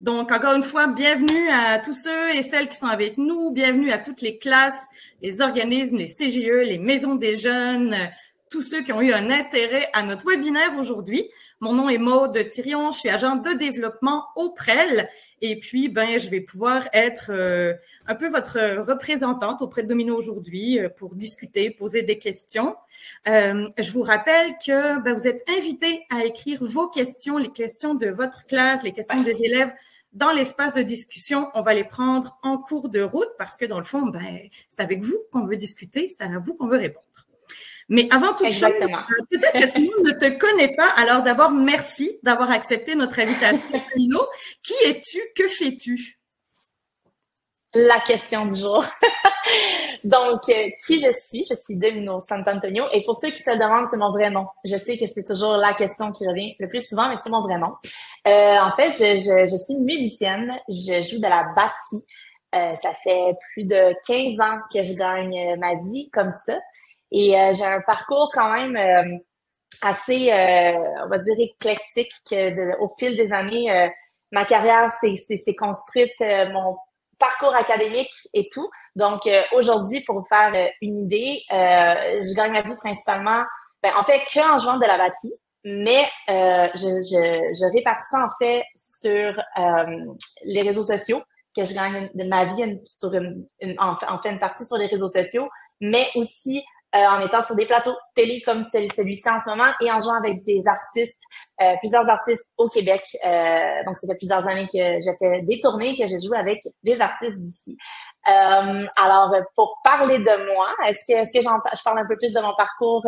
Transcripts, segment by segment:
Donc, encore une fois, bienvenue à tous ceux et celles qui sont avec nous. Bienvenue à toutes les classes, les organismes, les CGE, les maisons des jeunes, tous ceux qui ont eu un intérêt à notre webinaire aujourd'hui. Mon nom est Maude Thirion, je suis agent de développement au PREL. Et puis, je vais pouvoir être un peu votre représentante auprès de Domino aujourd'hui pour discuter, poser des questions. Je vous rappelle que vous êtes invités à écrire vos questions, les questions de votre classe, les questions des élèves dans l'espace de discussion. On va les prendre en cours de route parce que dans le fond, c'est avec vous qu'on veut discuter, c'est à vous qu'on veut répondre. Mais avant toute chose, peut-être que tout le monde ne te connaît pas. Alors d'abord, merci d'avoir accepté notre invitation, Domino. Qui es-tu? Que fais-tu? La question du jour. Donc, qui je suis? Je suis Domino Sant'Antonio. Et pour ceux qui se demandent, c'est mon vrai nom. Je sais que c'est toujours la question qui revient le plus souvent, mais c'est mon vrai nom. En fait, je suis une musicienne. Je joue de la batterie. Ça fait plus de 15 ans que je gagne ma vie comme ça. Et j'ai un parcours quand même assez, on va dire, éclectique au fil des années. Ma carrière s'est construite, mon parcours académique et tout. Donc, aujourd'hui, pour vous faire une idée, je gagne ma vie principalement, en fait, qu'en jouant de la batterie. Mais je répartis ça, en fait, sur les réseaux sociaux, que je gagne de ma vie sur en fait, une partie sur les réseaux sociaux, mais aussi en étant sur des plateaux télé comme celui-ci en ce moment et en jouant avec des artistes, plusieurs artistes au Québec. Donc, ça fait plusieurs années que j'ai fait des tournées, que j'ai joué avec des artistes d'ici. Alors, pour parler de moi, est-ce que je parle un peu plus de mon parcours?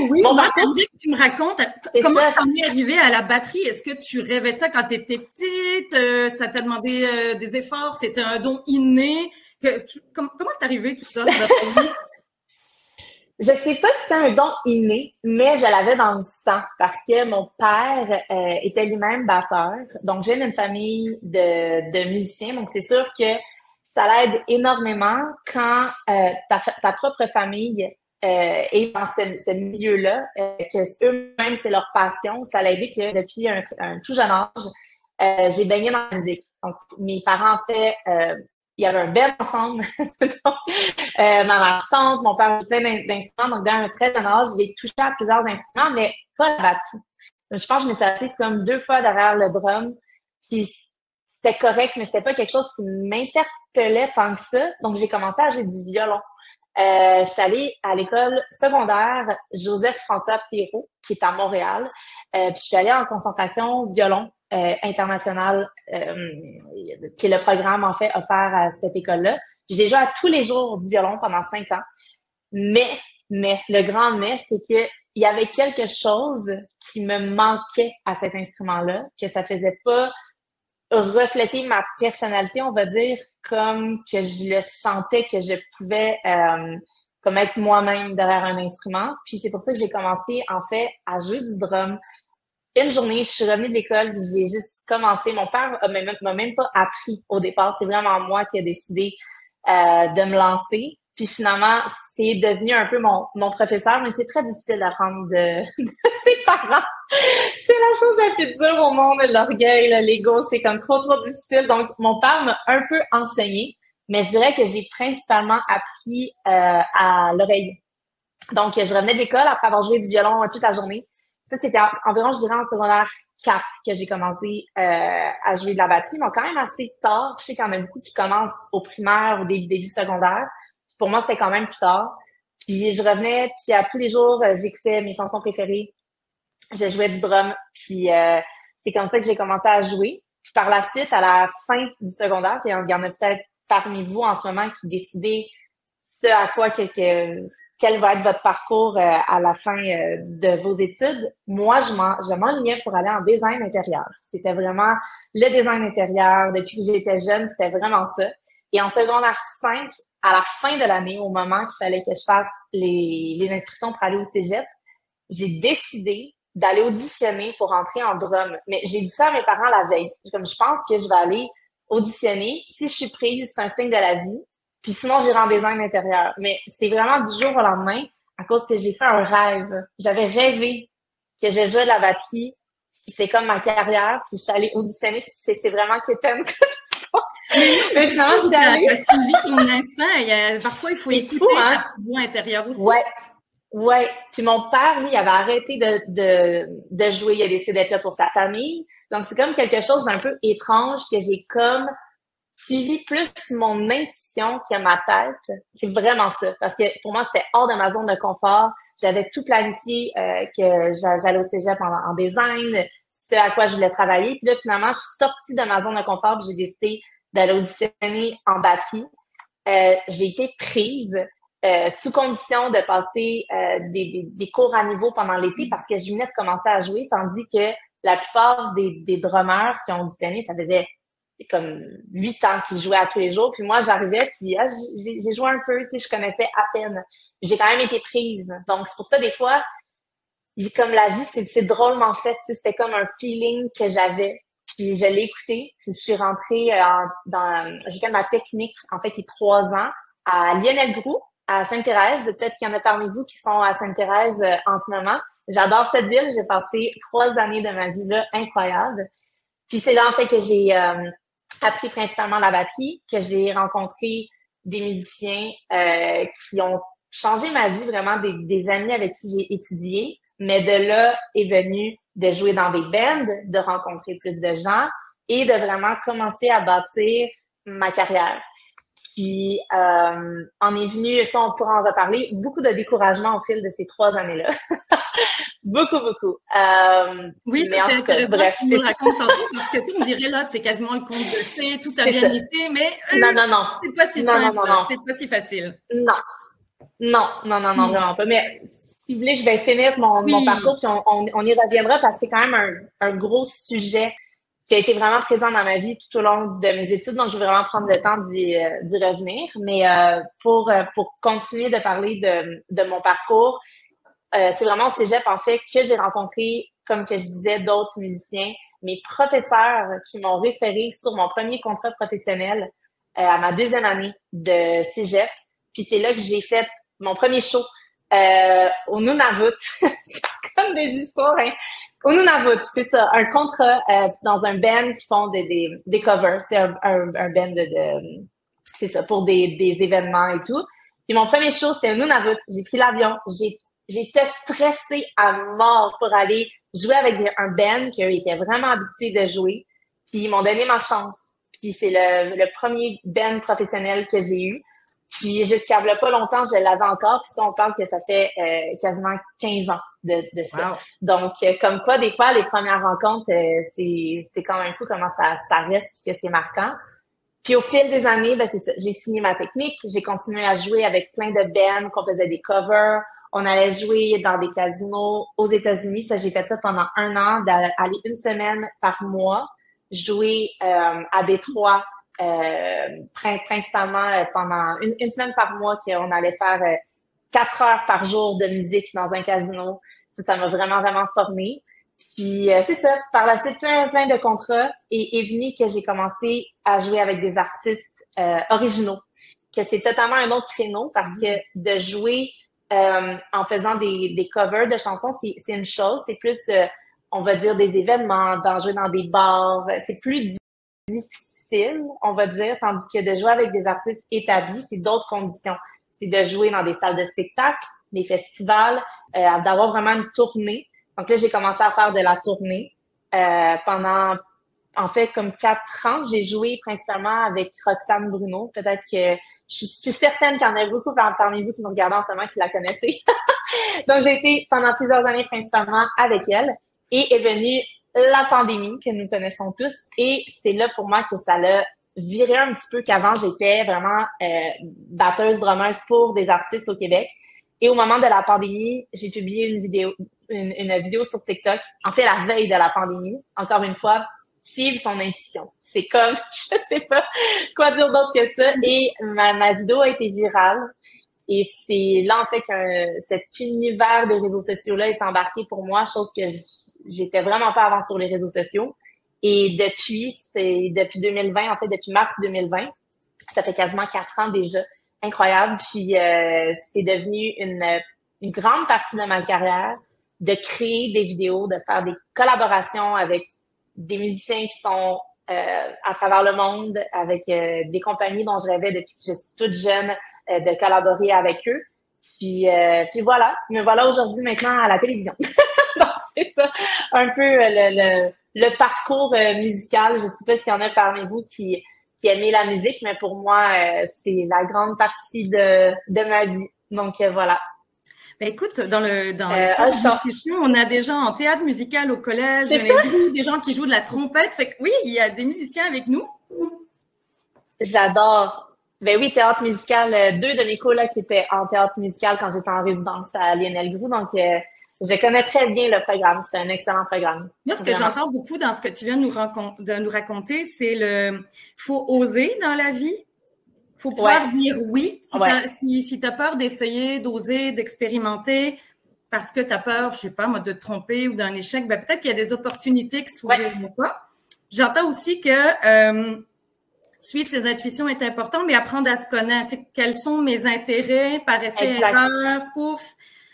Oui, mon parcours, j'aimerais que tu me racontes comment tu es arrivée à la batterie. Est-ce que tu rêvais de ça quand tu étais petite? Ça t'a demandé des efforts? C'était un don inné? Comment c'est arrivé tout ça? Je sais pas si c'est un don inné, mais je l'avais dans le sang parce que mon père était lui-même batteur. Donc, j'ai une famille de musiciens. Donc, c'est sûr que ça l'aide énormément quand ta propre famille est dans ce milieu-là, que eux-mêmes, c'est leur passion. Ça l'a aidé que depuis un tout jeune âge, j'ai baigné dans la musique. Donc, mes parents, en fait, il y avait un bel ensemble. Donc, maman chante, mon père joue plein d'instruments. Donc, dès un très jeune âge, j'ai touché à plusieurs instruments, mais pas la batterie. Je pense que je me suis assise comme 2 fois derrière le drum. Puis, c'était correct, mais c'était pas quelque chose qui m'interpellait tant que ça. Donc, j'ai commencé à jouer du violon. Je suis allée à l'école secondaire Joseph-François Perrault, qui est à Montréal. Puis, je suis allée en concentration violon international, qui est le programme, en fait, offert à cette école-là. Puis, j'ai joué à tous les jours du violon pendant 5 ans. Mais, le grand mais, c'est que il y avait quelque chose qui me manquait à cet instrument-là, que ça faisait pas refléter ma personnalité, on va dire, comme que je le sentais que je pouvais comme être moi-même derrière un instrument. Puis c'est pour ça que j'ai commencé, en fait, à jouer du drum. Une journée, je suis revenue de l'école, j'ai juste commencé. Mon père m'a même pas appris au départ. C'est vraiment moi qui ai décidé de me lancer. Puis finalement, c'est devenu un peu mon professeur, mais c'est très difficile d'apprendre de ses parents. C'est la chose la plus dure au monde, l'orgueil, l'ego, c'est comme trop difficile. Donc, mon père m'a un peu enseigné, mais je dirais que j'ai principalement appris à l'oreille. Donc, je revenais de l'école après avoir joué du violon toute la journée. Ça, c'était environ, je dirais, en secondaire 4 que j'ai commencé à jouer de la batterie. Donc, quand même assez tard. Je sais qu'il y en a beaucoup qui commencent au primaire, au début secondaire. Pour moi, c'était quand même plus tard. Puis, je revenais, puis à tous les jours, j'écoutais mes chansons préférées. Je jouais du drum, puis c'est comme ça que j'ai commencé à jouer. Puis par la suite, à la fin du secondaire, il y en a peut-être parmi vous en ce moment qui décidez ce à quoi quel va être votre parcours à la fin de vos études. Moi, je m'enlignais pour aller en design intérieur. C'était vraiment le design intérieur. Depuis que j'étais jeune, c'était vraiment ça. Et en secondaire 5, à la fin de l'année, au moment qu'il fallait que je fasse les inscriptions pour aller au cégep, j'ai décidé d'aller auditionner pour entrer en drum. Mais j'ai dit ça à mes parents la veille. Comme je pense que je vais aller auditionner. Si je suis prise, c'est un signe de la vie. Puis sinon, j'irai en design intérieur. Mais c'est vraiment du jour au lendemain à cause que j'ai fait un rêve. J'avais rêvé que je jouais de la batterie. c'est comme ma carrière, puis je suis allée auditionner, c'est vraiment quétaine comme histoire. Mais finalement, je suis allée. T'as suivi ton instinct. Parfois, il faut écouter sa petite voix intérieure aussi. Ouais. Puis mon père, lui, il avait arrêté de jouer. Il a décidé d'être là pour sa famille. Donc, c'est comme quelque chose d'un peu étrange que j'ai comme suivi plus mon intuition que ma tête. C'est vraiment ça. Parce que pour moi, c'était hors de ma zone de confort. J'avais tout planifié que j'allais au cégep en design. C'était à quoi je voulais travailler. Puis là, finalement, je suis sortie de ma zone de confort puis j'ai décidé d'aller auditionner en batterie. J'ai été prise sous condition de passer des cours à niveau pendant l'été parce que je venais de commencer à jouer, tandis que la plupart des drummers qui ont auditionné, ça faisait comme 8 ans qu'ils jouaient à tous les jours. Puis moi, j'arrivais, puis j'ai joué un peu, tu sais, je connaissais à peine. J'ai quand même été prise. Donc, c'est pour ça, des fois, comme la vie, c'est drôlement fait. Tu sais, c'était comme un feeling que j'avais. Puis je l'ai écouté. Puis je suis rentrée j'ai fait ma technique, en fait, il y a 3 ans, à Lionel-Groux, à Sainte-Thérèse. Peut-être qu'il y en a parmi vous qui sont à Sainte-Thérèse en ce moment. J'adore cette ville. J'ai passé 3 années de ma vie là, incroyable. Puis c'est là, en fait, que j'ai appris principalement la batterie, que j'ai rencontré des musiciens qui ont changé ma vie, vraiment des amis avec qui j'ai étudié. Mais de là est venu de jouer dans des bands, de rencontrer plus de gens et de vraiment commencer à bâtir ma carrière. Puis, en est venu, ça on pourra en reparler, beaucoup de découragement au fil de ces 3 années-là. Beaucoup. Oui, mais c'est intéressant bref, que tu nous racontes tantôt, parce que tu me dirais, là, c'est quasiment le conte de fées, tout a bien été, mais non. C'est pas si simple, c'est pas si facile. Non, vraiment pas. Mais si vous voulez, je vais finir mon parcours, puis on y reviendra parce que c'est quand même un gros sujet qui a été vraiment présent dans ma vie tout au long de mes études, donc je vais vraiment prendre le temps d'y revenir. Mais pour continuer de parler de mon parcours, c'est vraiment au cégep, en fait, que j'ai rencontré, comme que je disais, d'autres musiciens, mes professeurs qui m'ont référé sur mon premier contrat professionnel à ma 2e année de cégep. Puis c'est là que j'ai fait mon premier show au Nunavut. C'est comme des histoires, hein. Au Nunavut, c'est ça, un contrat dans un band qui font des covers, tu sais, un band c'est ça, pour des événements et tout. Puis mon premier show, c'était au Nunavut. J'ai pris l'avion, j'étais stressée à mort pour aller jouer avec un band qui était vraiment habitué de jouer. Puis ils m'ont donné ma chance. Puis c'est le premier band professionnel que j'ai eu. Puis jusqu'à pas longtemps, je l'avais encore. Puis ça, on parle que ça fait quasiment 15 ans de ça. Wow. Donc, comme quoi, des fois, les premières rencontres, c'est quand même fou comment ça reste puis que c'est marquant. Puis au fil des années, ben c'est ça. J'ai fini ma technique. J'ai continué à jouer avec plein de bands qu'on faisait des covers. On allait jouer dans des casinos aux États-Unis. Ça, j'ai fait ça pendant 1 an, d'aller 1 semaine par mois, jouer à Détroit, principalement pendant une semaine par mois qu'on allait faire 4 heures par jour de musique dans un casino. Ça m'a vraiment formée. Puis c'est ça, par la suite, plein de contrats et est venu que j'ai commencé à jouer avec des artistes originaux, que c'est totalement un autre créneau parce que de jouer en faisant des covers de chansons, c'est une chose, c'est plus, on va dire, des événements, d'en jouer dans des bars, c'est plus difficile, on va dire, tandis que de jouer avec des artistes établis, c'est d'autres conditions. C'est de jouer dans des salles de spectacle, des festivals, d'avoir vraiment une tournée. Donc là, j'ai commencé à faire de la tournée pendant, en fait, comme 4 ans. J'ai joué principalement avec Roxane Bruno. Peut-être que je suis certaine qu'il y en a beaucoup parmi vous qui nous regardent en ce moment qui la connaissez. Donc, j'ai été pendant plusieurs années principalement avec elle. Et est venue la pandémie que nous connaissons tous. Et c'est là pour moi que ça l'a viré un petit peu qu'avant, j'étais vraiment batteuse, drummeuse pour des artistes au Québec. Et au moment de la pandémie, j'ai publié une vidéo sur TikTok. En fait, la veille de la pandémie, encore une fois, suivre son intuition. C'est comme, je sais pas quoi dire d'autre que ça. Et ma vidéo a été virale. Et c'est là, en fait, que cet univers des réseaux sociaux-là est embarqué pour moi, chose que j'étais vraiment pas avant sur les réseaux sociaux. Et depuis 2020, en fait, depuis mars 2020, ça fait quasiment 4 ans déjà. Incroyable. Puis c'est devenu une grande partie de ma carrière. de créer des vidéos, de faire des collaborations avec des musiciens qui sont à travers le monde, avec des compagnies dont je rêvais depuis que je suis toute jeune, de collaborer avec eux. Puis voilà, me voilà aujourd'hui maintenant à la télévision. Donc c'est ça, un peu le parcours musical. Je sais pas s'il y en a parmi vous qui aimez la musique, mais pour moi, c'est la grande partie de ma vie. Donc voilà. Ben écoute, dans l'espace de discussion, on a des gens en théâtre musical au collège, des gens qui jouent de la trompette. Fait que oui, il y a des musiciens avec nous. J'adore. Ben oui, théâtre musical. Deux de mes colocs qui étaient en théâtre musical quand j'étais en résidence à Lionel Groux. Donc, je connais très bien le programme. C'est un excellent programme. Moi, ce que j'entends beaucoup dans ce que tu viens de nous raconter, c'est faut oser dans la vie. Faut pouvoir dire oui. Si t'as peur d'essayer, d'oser, d'expérimenter, parce que t'as peur, je sais pas, moi, de te tromper ou d'un échec, ben peut-être qu'il y a des opportunités qui s'ouvriront pas. J'entends aussi que suivre ses intuitions est important, mais apprendre à se connaître. Quels sont mes intérêts par essai-erreur, pouf.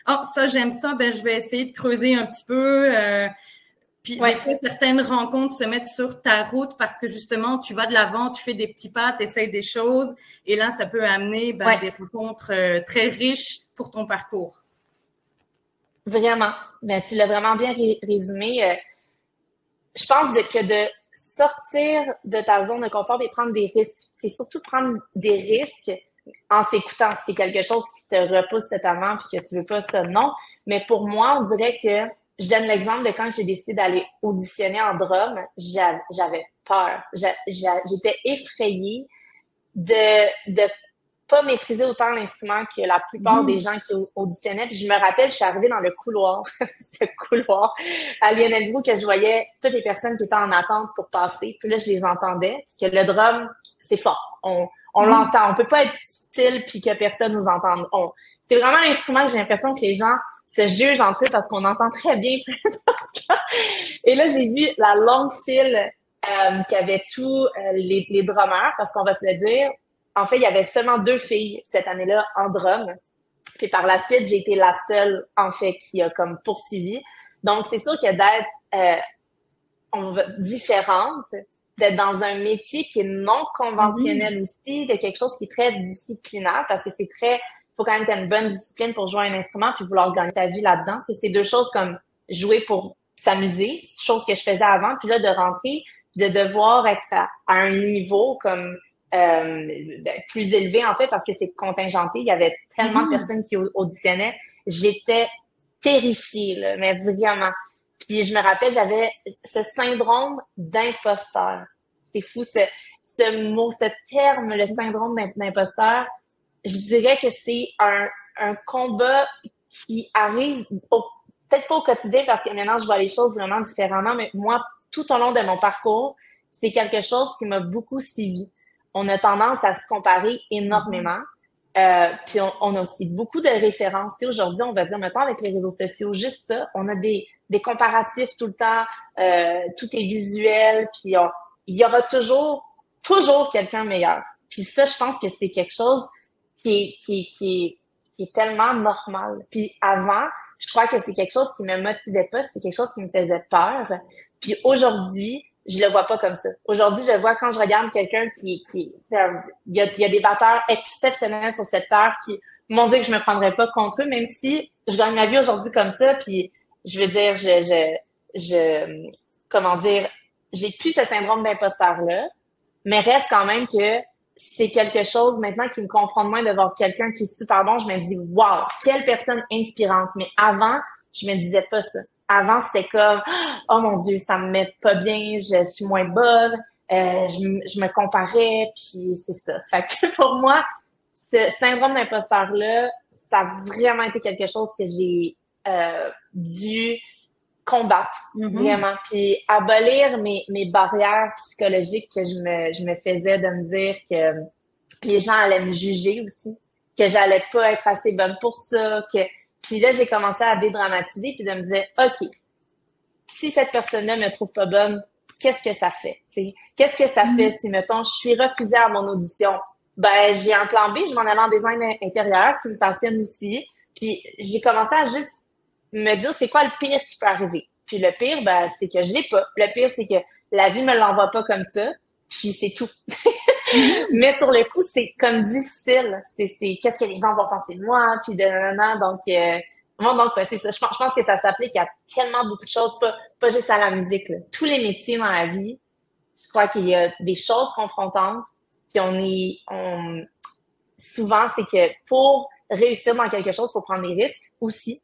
Ah, ça, j'aime ça, ben je vais essayer de creuser un petit peu. Puis des fois, certaines rencontres se mettent sur ta route parce que justement, tu vas de l'avant, tu fais des petits pas, tu essaies des choses. Et là, ça peut amener des rencontres très riches pour ton parcours. Vraiment. Mais tu l'as vraiment bien résumé. Je pense que de sortir de ta zone de confort et prendre des risques, c'est surtout prendre des risques en s'écoutant. C'est quelque chose qui te repousse totalement puis que tu veux pas ça, non. Mais pour moi, on dirait que je donne l'exemple de quand j'ai décidé d'aller auditionner en drum, j'avais peur. J'étais effrayée de pas maîtriser autant l'instrument que la plupart des gens qui auditionnaient. Puis je me rappelle, je suis arrivée dans le couloir, ce couloir à Lionel Groux que je voyais toutes les personnes qui étaient en attente pour passer. Puis là, je les entendais parce que le drum, c'est fort. On l'entend. On peut pas être subtil puis que personne nous entende. C'est vraiment l'instrument que j'ai l'impression que les gens se jugent entre eux parce qu'on entend très bien. Et là, j'ai vu la longue file qui avait tous les drummers, parce qu'on va se le dire, en fait, il y avait seulement 2 filles cette année-là en drum. Puis par la suite, j'ai été la seule, en fait, qui a comme poursuivi. Donc, c'est sûr que d'être différente, d'être dans un métier qui est non conventionnel aussi, de quelque chose qui est très disciplinaire, parce que faut quand même que tu aies une bonne discipline pour jouer un instrument puis vouloir gagner ta vie là-dedans. Tu sais, c'est 2 choses comme jouer pour s'amuser, chose que je faisais avant, puis là, de rentrer, puis de devoir être à un niveau comme plus élevé, en fait, parce que c'est contingenté. Il y avait tellement de personnes qui auditionnaient. J'étais terrifiée, là, mais vraiment. Puis je me rappelle, j'avais ce syndrome d'imposteur. C'est fou, ce mot, ce terme, le syndrome d'imposteur. Je dirais que c'est un combat qui arrive peut-être pas au quotidien parce que maintenant je vois les choses vraiment différemment, mais moi, tout au long de mon parcours, c'est quelque chose qui m'a beaucoup suivi. On a tendance à se comparer énormément. Puis on a aussi beaucoup de références. Tu sais, aujourd'hui, on va dire, mettons, avec les réseaux sociaux, juste ça, on a des comparatifs tout le temps, tout est visuel, puis il y aura toujours quelqu'un meilleur. Puis ça, je pense que c'est quelque chose qui est tellement normal. Puis avant, je crois que c'est quelque chose qui me motivait pas, c'est quelque chose qui me faisait peur. Puis aujourd'hui, je le vois pas comme ça. Aujourd'hui, je vois quand je regarde quelqu'un il y a des batteurs exceptionnels sur cette terre qui m'ont dit que je me prendrais pas contre eux, même si je gagne ma vie aujourd'hui comme ça, puis je veux dire, comment dire, j'ai plus ce syndrome d'imposteur-là, mais reste quand même que c'est quelque chose maintenant qui me confronte moins de voir quelqu'un qui est super bon. Je me dis, wow, quelle personne inspirante. Mais avant, je me disais pas ça. Avant, c'était comme, oh mon Dieu, ça me met pas bien, je suis moins bonne, je me comparais, puis c'est ça. Fait que pour moi, ce syndrome d'imposteur-là, ça a vraiment été quelque chose que j'ai dû combattre, vraiment. Puis abolir mes barrières psychologiques que je me faisais de me dire que les gens allaient me juger aussi, que j'allais pas être assez bonne pour ça, Puis là, j'ai commencé à dédramatiser puis de me dire, OK, si cette personne-là me trouve pas bonne, qu'est-ce que ça fait? Qu'est-ce que ça fait si, mettons, je suis refusée à mon audition? Ben, j'ai un plan B, je m'en allais en design intérieur qui me passionne aussi. Puis j'ai commencé à juste me dire c'est quoi le pire qui peut arriver. Puis le pire, ben, c'est que je l'ai pas. Le pire, c'est que la vie me l'envoie pas comme ça. Puis c'est tout. Mais sur le coup, c'est comme difficile. C'est qu'est-ce que les gens vont penser de moi, puis de nanana. Donc, c'est ça. Je pense que ça s'applique à tellement beaucoup de choses, pas juste à la musique, là. Tous les métiers dans la vie, je crois qu'il y a des choses confrontantes. Puis souvent, c'est que pour réussir dans quelque chose, il faut prendre des risques aussi.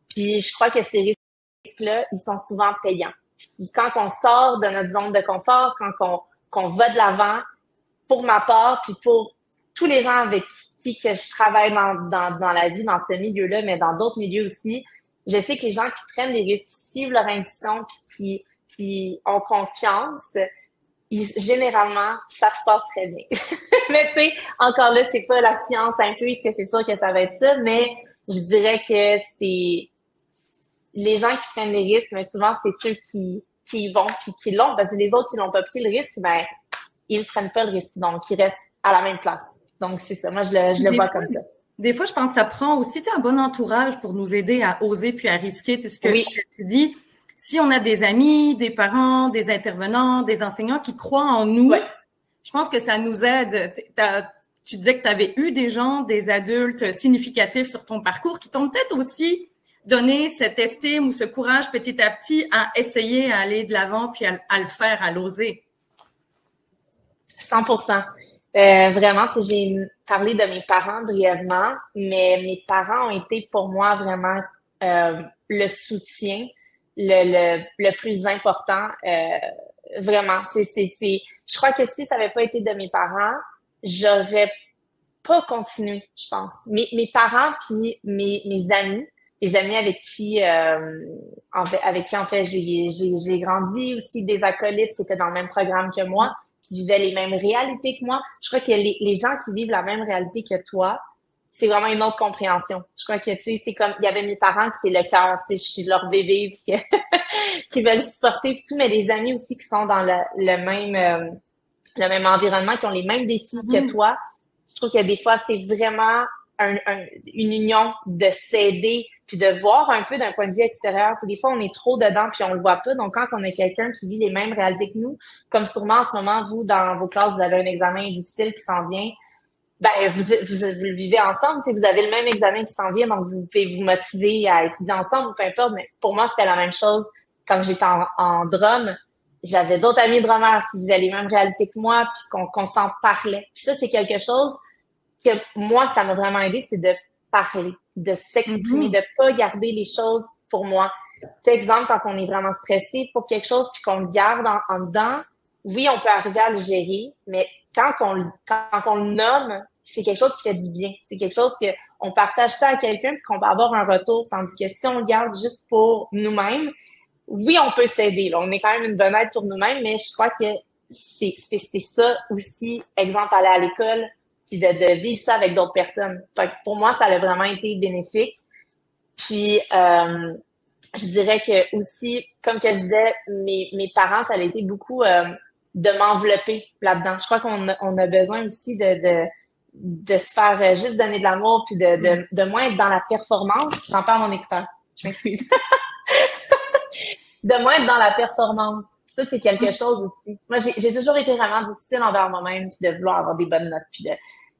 Puis je crois que ces risques-là, ils sont souvent payants. Puis quand on sort de notre zone de confort, quand qu'on va de l'avant, pour ma part, puis pour tous les gens avec qui que je travaille dans la vie, dans ce milieu-là, mais dans d'autres milieux aussi, je sais que les gens qui prennent des risques, qui suivent leur intuition, puis qui ont confiance, généralement, ça se passe très bien. Mais tu sais, encore là, c'est pas la science infuse que c'est sûr que ça va être ça, mais je dirais que c'est les gens qui prennent des risques, mais souvent, c'est ceux qui y vont puis qui l'ont, parce que les autres qui n'ont pas pris le risque, ben, ils ne prennent pas le risque. Donc, ils restent à la même place. Donc, c'est ça. Moi, je le vois comme ça. Des fois, je pense que ça prend aussi un bon entourage pour nous aider à oser puis à risquer. Ce que tu dis. Si on a des amis, des parents, des intervenants, des enseignants qui croient en nous, je pense que ça nous aide. Tu disais que tu avais eu des gens, des adultes significatifs sur ton parcours qui t'ont peut-être aussi donné cette estime ou ce courage petit à petit à essayer à aller de l'avant puis à le faire, à l'oser. 100%. Vraiment, j'ai parlé de mes parents brièvement, mais mes parents ont été pour moi vraiment le soutien le plus important. Vraiment, je crois que si ça n'avait pas été de mes parents, j'aurais pas continué, je pense. Mes parents puis mes amis, les amis avec qui en fait j'ai grandi, aussi des acolytes qui étaient dans le même programme que moi, qui vivaient les mêmes réalités que moi. Je crois que les gens qui vivent la même réalité que toi, c'est vraiment une autre compréhension. Je crois que, tu sais, c'est comme, il y avait mes parents, c'est le cœur, tu sais, je suis leur bébé, puis qui veulent supporter, puis tout, mais des amis aussi qui sont dans le même environnement, qui ont les mêmes défis que toi. Je trouve que des fois, c'est vraiment une union de s'aider, puis de voir un peu d'un point de vue extérieur. Tu sais, des fois, on est trop dedans, puis on le voit pas. Donc, quand on a quelqu'un qui vit les mêmes réalités que nous, comme sûrement en ce moment, vous, dans vos classes, vous avez un examen difficile qui s'en vient, ben vous le vivez ensemble. Si vous avez le même examen qui s'en vient, donc vous pouvez vous motiver à étudier ensemble, peu importe. Mais pour moi, c'était la même chose quand j'étais en drum. J'avais d'autres amis drummers qui vivaient les mêmes réalités que moi, puis qu'on s'en parlait. Puis ça, c'est quelque chose que moi, ça m'a vraiment aidé, c'est de parler, de s'exprimer, de pas garder les choses pour moi. Tu exemple, quand on est vraiment stressé pour quelque chose, puis qu'on le garde en dedans, oui, on peut arriver à le gérer, mais quand on le nomme, c'est quelque chose qui fait du bien. C'est quelque chose que on partage ça à quelqu'un puis qu'on peut avoir un retour. Tandis que si on le garde juste pour nous-mêmes, oui, on peut s'aider. Là. On est quand même une bonne aide pour nous-mêmes, mais je crois que c'est ça aussi, exemple, aller à l'école puis de vivre ça avec d'autres personnes. Fait que pour moi, ça a vraiment été bénéfique. Puis je dirais que aussi, comme que je disais, mes parents, ça a été beaucoup de m'envelopper là-dedans. Je crois qu'on a besoin aussi de se faire juste donner de l'amour puis de moins être dans la performance. J'en parle à mon écouteur. Je m'excuse. De moins être dans la performance. Ça, c'est quelque chose aussi. Moi, j'ai toujours été vraiment difficile envers moi-même puis de vouloir avoir des bonnes notes puis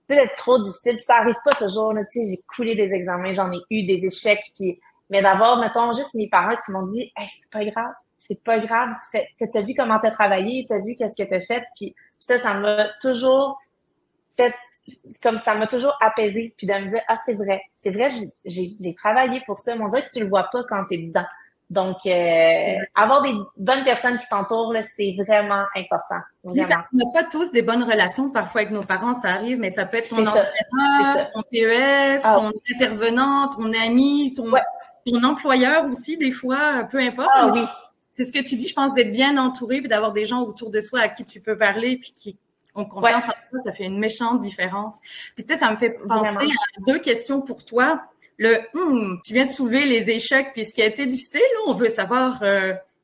d'être trop difficile. Ça arrive pas toujours, là. Tu sais, j'ai coulé des examens, j'en ai eu des échecs puis mais d'avoir, mettons, juste mes parents qui m'ont dit, hey, c'est pas grave, t'as vu comment t'as travaillé, t'as vu qu'est-ce que t'as fait, puis ça m'a toujours fait, comme ça m'a toujours apaisé, puis de me dire, ah, c'est vrai, j'ai travaillé pour ça, mais on dirait que tu le vois pas quand t'es dedans. Donc, avoir des bonnes personnes qui t'entourent, là, c'est vraiment important. Vraiment. On n'a pas tous des bonnes relations, parfois avec nos parents, ça arrive, mais ça peut être ton entraîneur, ton PES, ton intervenant, ton ami, ton employeur aussi, des fois, peu importe. Ah oui. C'est ce que tu dis, je pense, d'être bien entouré puis d'avoir des gens autour de soi à qui tu peux parler puis qui ont confiance en toi, ça fait une méchante différence. Puis tu sais, ça me fait penser à 2 questions pour toi. Tu viens de soulever les échecs puis ce qui a été difficile, là, on veut savoir,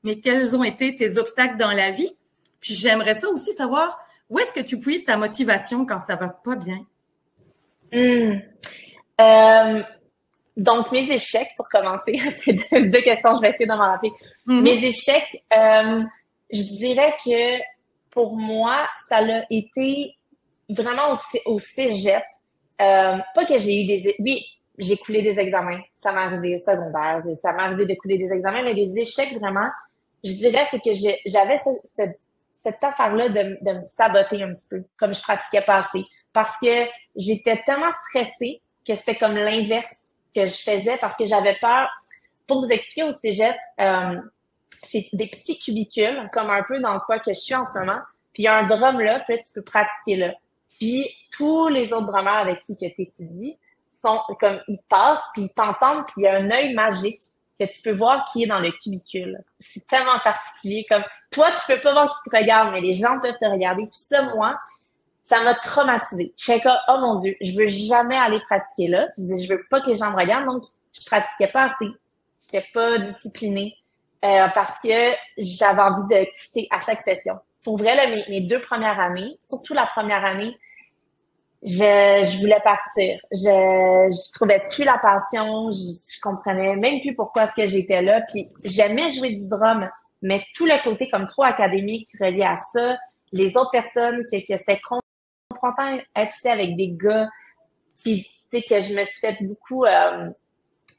mais quels ont été tes obstacles dans la vie? Puis j'aimerais ça aussi savoir, où est-ce que tu puises ta motivation quand ça va pas bien? Donc, mes échecs, pour commencer, c'est deux questions, je vais essayer de m'en rappeler. Mhm. Mes échecs, je dirais que pour moi, ça a été vraiment au cégep. Pas que j'ai eu des... Oui, j'ai coulé des examens. Ça m'est arrivé au secondaire. Ça m'est arrivé de couler des examens, mais des échecs, vraiment, je dirais, c'est que j'avais cette affaire-là de me saboter un petit peu, comme je pratiquais pas assez. Parce que j'étais tellement stressée que c'était comme l'inverse que je faisais parce que j'avais peur. Pour vous expliquer au cégep, c'est des petits cubicules, comme un peu dans le quoi que je suis en ce moment. Puis il y a un drum là, puis là, tu peux pratiquer là. Puis tous les autres drummers avec qui tu étudies sont comme, ils passent, puis ils t'entendent, puis il y a un œil magique que tu peux voir qui est dans le cubicule. C'est tellement particulier. Comme toi, tu peux pas voir qui te regarde, mais les gens peuvent te regarder. Puis ça, moi, ça m'a traumatisée. Je suis comme, oh mon Dieu, je veux jamais aller pratiquer là. Je dis, je veux pas que les gens me regardent, donc je pratiquais pas assez. J'étais pas disciplinée parce que j'avais envie de quitter à chaque session. Pour vrai, là, mes deux premières années, surtout la première année, je voulais partir. Je trouvais plus la passion. Je comprenais même plus pourquoi est-ce que j'étais là. Puis j'aimais jouer du drum, mais tout le côté comme trop académique relié à ça, les autres personnes que c'était confrontant à être aussi avec des gars qui, tu sais, que je me suis fait beaucoup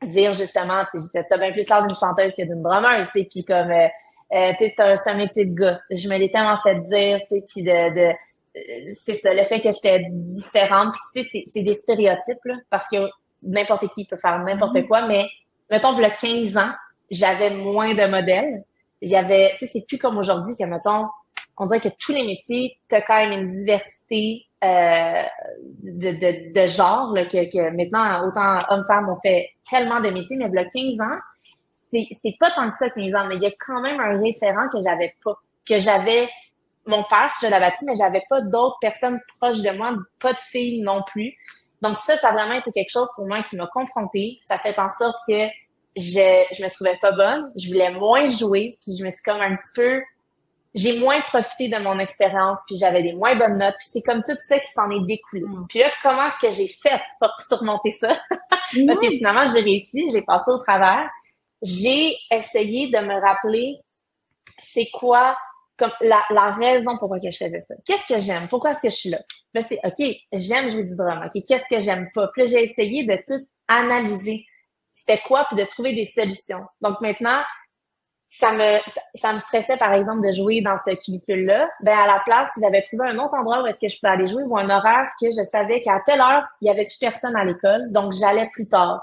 dire justement, tu sais, t'as bien plus l'air d'une chanteuse que d'une drummeuse, tu sais, puis comme, tu sais, c'est un métier de gars. Je me l'ai tellement fait dire, tu sais, puis c'est ça, le fait que j'étais différente, puis tu sais, c'est des stéréotypes, là, parce que n'importe qui peut faire n'importe quoi, mais mettons, il y a 15 ans, j'avais moins de modèles. Il y avait, tu sais, c'est plus comme aujourd'hui que, mettons, on dirait que tous les métiers, t'as quand même une diversité de genre, là, que maintenant, autant hommes-femmes ont fait tellement de métiers, mais il y a 15 ans, c'est pas tant que ça 15 ans, mais il y a quand même un référent que j'avais pas, que j'avais mon père, je l'avais appris, mais j'avais pas d'autres personnes proches de moi, pas de filles non plus. Donc ça a vraiment été quelque chose pour moi qui m'a confrontée. Ça fait en sorte que je me trouvais pas bonne, je voulais moins jouer, puis je me suis comme un petit peu j'ai moins profité de mon expérience, puis j'avais des moins bonnes notes, puis c'est comme tout ça qui s'en est découlé. Puis là, comment est-ce que j'ai fait pour surmonter ça? Parce que finalement, j'ai réussi, j'ai passé au travers. J'ai essayé de me rappeler c'est quoi comme la raison pourquoi que je faisais ça. Qu'est-ce que j'aime? Pourquoi est-ce que je suis là? Là, c'est OK, j'aime jouer du drum. OK, qu'est-ce que j'aime pas? Puis là, j'ai essayé de tout analyser. C'était quoi? Puis de trouver des solutions. Donc maintenant, ça me stressait, par exemple, de jouer dans ce cubicule-là. Ben, à la place, j'avais trouvé un autre endroit où est-ce que je pouvais aller jouer ou un horaire que je savais qu'à telle heure, il y avait plus personne à l'école. Donc, j'allais plus tard.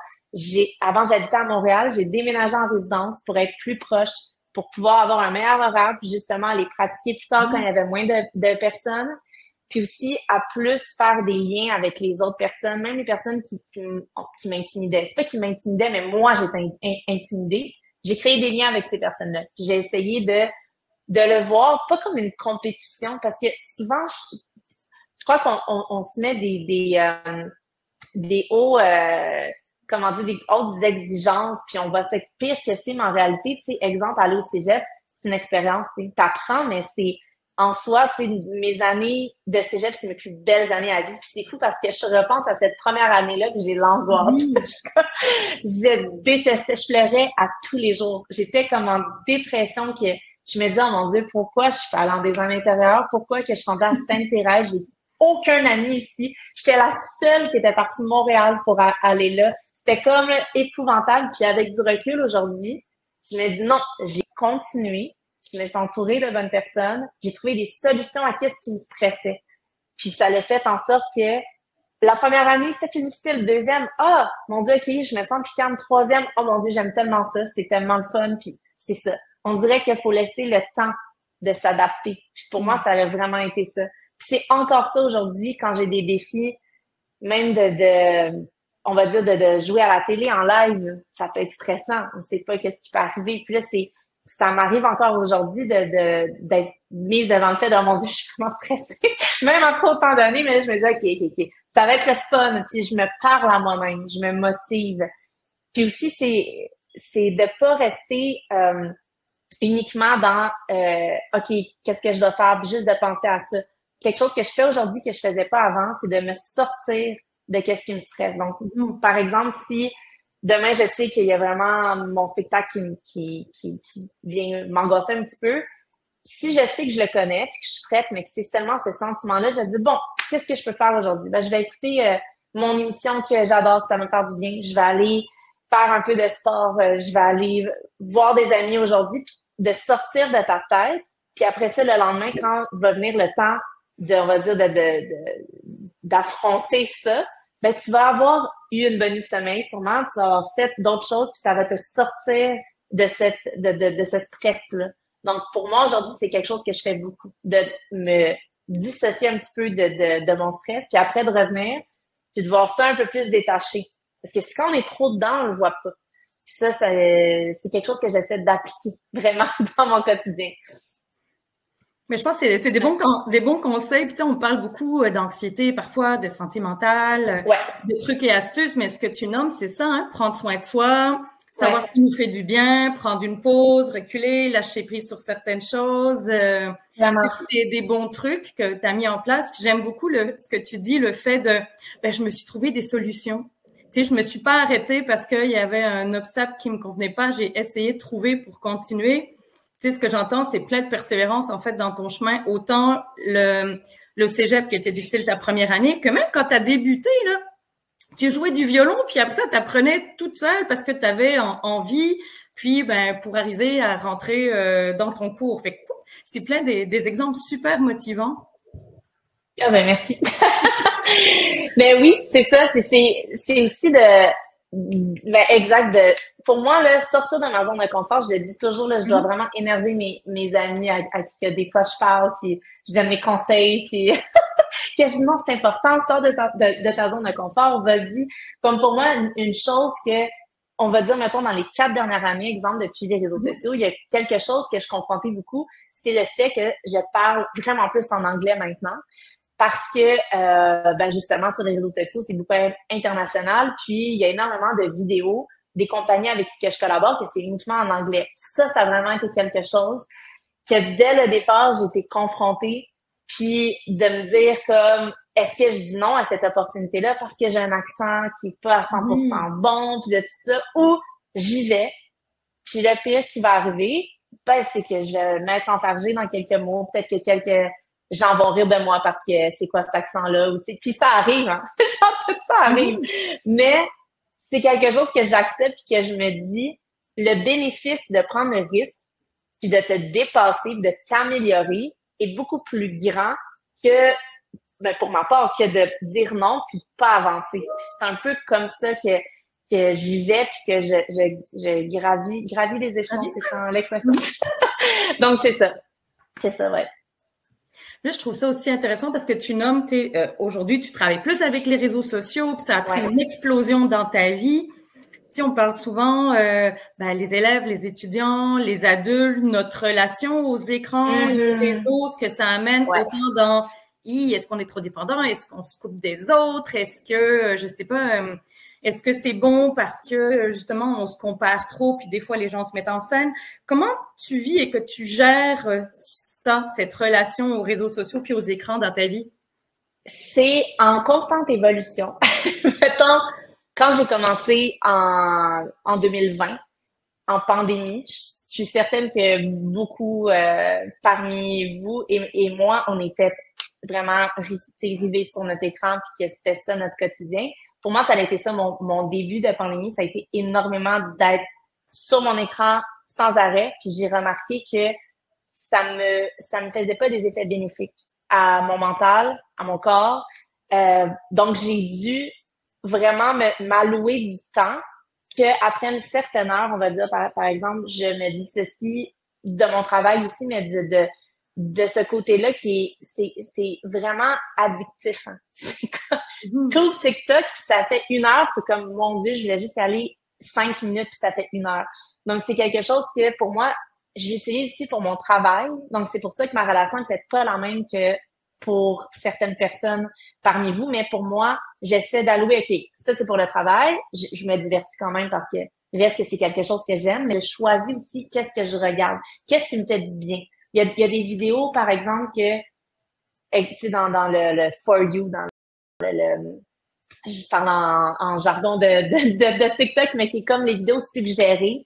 Avant, j'habitais à Montréal. J'ai déménagé en résidence pour être plus proche, pour pouvoir avoir un meilleur horaire, puis justement aller pratiquer plus tard quand il y avait moins de personnes. Puis aussi, à plus faire des liens avec les autres personnes, même les personnes qui m'intimidaient. C'est pas qu'ils m'intimidaient, mais moi, j'étais intimidée. J'ai créé des liens avec ces personnes-là. J'ai essayé de le voir pas comme une compétition parce que souvent je crois qu'on se met des hauts comment dire des hautes exigences puis on va se pire que c'est mais en réalité tu sais exemple aller au cégep c'est une expérience tu t'apprends mais c'est en soi tu sais mes années de cégep c'est mes plus belles années à vie puis c'est fou parce que je repense à cette première année-là que j'ai l'angoisse je détestais je pleurais à tous les jours j'étais comme en dépression que je me disais oh mon Dieu pourquoi je suis pas allée en design intérieur pourquoi que je suis rendue à Sainte-Thérèse j'ai aucun ami ici j'étais la seule qui était partie de Montréal pour aller là c'était comme épouvantable. Puis avec du recul aujourd'hui, je me dis non, j'ai continué. Je me suis entourée de bonnes personnes. J'ai trouvé des solutions à qu'est-ce qui me stressait. Puis ça l'a fait en sorte que la première année, c'était plus difficile. Deuxième, ah, mon Dieu, OK, je me sens plus calme. Troisième, oh mon Dieu, j'aime tellement ça. C'est tellement le fun. Puis c'est ça. On dirait qu'il faut laisser le temps de s'adapter. Puis pour moi, ça a vraiment été ça. Puis c'est encore ça aujourd'hui quand j'ai des défis, même on va dire de jouer à la télé en live, ça peut être stressant. On sait pas qu'est-ce qui peut arriver. Puis là, ça m'arrive encore aujourd'hui d'être mise devant le fait de oh mon Dieu, je suis vraiment stressée. Même après autant d'années, mais je me dis OK. Ça va être le fun. Puis je me parle à moi-même, je me motive. Puis aussi, c'est de pas rester uniquement dans OK, qu'est-ce que je dois faire, puis juste de penser à ça. Quelque chose que je fais aujourd'hui que je faisais pas avant, c'est de me sortir de qu'est-ce qui me stresse. Donc, par exemple, si demain, je sais qu'il y a vraiment mon spectacle qui vient m'angoisser un petit peu. Si je sais que je le connais, puis que je suis prête, mais que c'est tellement ce sentiment-là, je me dis, bon, qu'est-ce que je peux faire aujourd'hui? Ben, je vais écouter mon émission que j'adore, que ça me fait du bien. Je vais aller faire un peu de sport. Je vais aller voir des amis aujourd'hui, puis de sortir de ta tête. Puis après ça, le lendemain, quand va venir le temps on va dire, d'affronter ça, ben, tu vas avoir eu une bonne nuit de sommeil, sûrement. Tu vas avoir fait d'autres choses, puis ça va te sortir de ce stress-là. Donc, pour moi, aujourd'hui, c'est quelque chose que je fais beaucoup, de me dissocier un petit peu de mon stress, puis après de revenir, puis de voir ça un peu plus détaché. Parce que quand on est trop dedans, on le voit pas. Puis ça, c'est quelque chose que j'essaie d'appliquer vraiment dans mon quotidien. Mais je pense que c'est des bons conseils. Puis, tu sais, on parle beaucoup d'anxiété, parfois de santé mentale, de trucs et astuces, mais ce que tu nommes, c'est ça, hein? Prendre soin de soi, savoir ce qui nous fait du bien, prendre une pause, reculer, lâcher prise sur certaines choses. C'est des bons trucs que tu as mis en place. Puis j'aime beaucoup ce que tu dis, le fait de je me suis trouvé des solutions. Tu sais, je me suis pas arrêtée parce qu'il y avait un obstacle qui me convenait pas. J'ai essayé de trouver pour continuer. Tu sais, ce que j'entends, c'est plein de persévérance, en fait, dans ton chemin. Autant le cégep qui était difficile ta première année, que même quand tu as débuté, là, tu jouais du violon, puis après ça, tu apprenais toute seule parce que tu avais envie, puis pour arriver à rentrer dans ton cours. Fait que c'est plein des exemples super motivants. Ah ben merci. Mais oui, c'est ça. C'est aussi exact. Pour moi, là, sortir de ma zone de confort, je le dis toujours, là, je dois vraiment énerver mes amis à qui des fois je parle, puis je donne mes conseils, puis que je dis non, c'est important, sors de ta zone de confort, vas-y. Comme pour moi, une chose que, on va dire, mettons, dans les 4 dernières années, exemple, depuis les réseaux sociaux, il y a quelque chose que je confrontais beaucoup, c'était le fait que je parle vraiment plus en anglais maintenant. Parce que, justement, sur les réseaux sociaux, c'est beaucoup international. Puis, il y a énormément de vidéos des compagnies avec qui que je collabore que c'est uniquement en anglais. Ça a vraiment été quelque chose que dès le départ, j'ai été confrontée. Puis, de me dire comme, est-ce que je dis non à cette opportunité-là parce que j'ai un accent qui est pas à 100% bon, puis de tout ça, ou j'y vais. Puis, le pire qui va arriver, c'est que je vais me mettre enfargée dans quelques mots. Peut-être que quelques gens vont rire de moi parce que c'est quoi cet accent-là, ou tu sais, puis ça arrive, hein. Genre, tout ça arrive. Mais c'est quelque chose que j'accepte et que je me dis, le bénéfice de prendre le risque puis de te dépasser, de t'améliorer est beaucoup plus grand que, pour ma part, que de dire non puis pas avancer. Puis c'est un peu comme ça que j'y vais puis que je gravis les échelons, c'est ça l'expression. Donc c'est ça. C'est ça, ouais. Là, je trouve ça aussi intéressant parce que tu nommes, aujourd'hui, tu travailles plus avec les réseaux sociaux, puis ça a pris une explosion dans ta vie. Tu sais, on parle souvent, les élèves, les étudiants, les adultes, notre relation aux écrans, les réseaux, ce que ça amène autant dans est-ce qu'on est trop dépendant, est-ce qu'on se coupe des autres, est-ce que, je sais pas, est-ce que c'est bon parce que justement on se compare trop, puis des fois les gens se mettent en scène. Comment tu vis et que tu gères cette relation aux réseaux sociaux puis aux écrans dans ta vie? C'est en constante évolution. Mettons, quand j'ai commencé en 2020, en pandémie, je suis certaine que beaucoup parmi vous et moi, on était vraiment rivés sur notre écran puis que c'était ça notre quotidien. Pour moi, ça a été ça mon début de pandémie. Ça a été énormément d'être sur mon écran sans arrêt. Puis j'ai remarqué que ça me faisait pas des effets bénéfiques à mon mental, à mon corps. Donc, j'ai dû vraiment m'allouer du temps qu'après une certaine heure, on va dire, par exemple, je me dissocie de mon travail aussi, mais de ce côté-là c'est vraiment addictif. Hein. C'est comme, tout TikTok, puis ça fait 1 heure, c'est comme, mon Dieu, je voulais juste aller 5 minutes, puis ça fait 1 heure. Donc, c'est quelque chose que, pour moi, j'utilise ici pour mon travail. Donc, c'est pour ça que ma relation n'est peut-être pas la même que pour certaines personnes parmi vous. Mais pour moi, j'essaie d'allouer, OK, ça, c'est pour le travail. Je me divertis quand même parce que reste que c'est quelque chose que j'aime. Mais je choisis aussi qu'est-ce que je regarde. Qu'est-ce qui me fait du bien. Il y a des vidéos, par exemple, que, tu sais, dans le For You, dans je parle en jargon de TikTok, mais qui est comme les vidéos suggérées.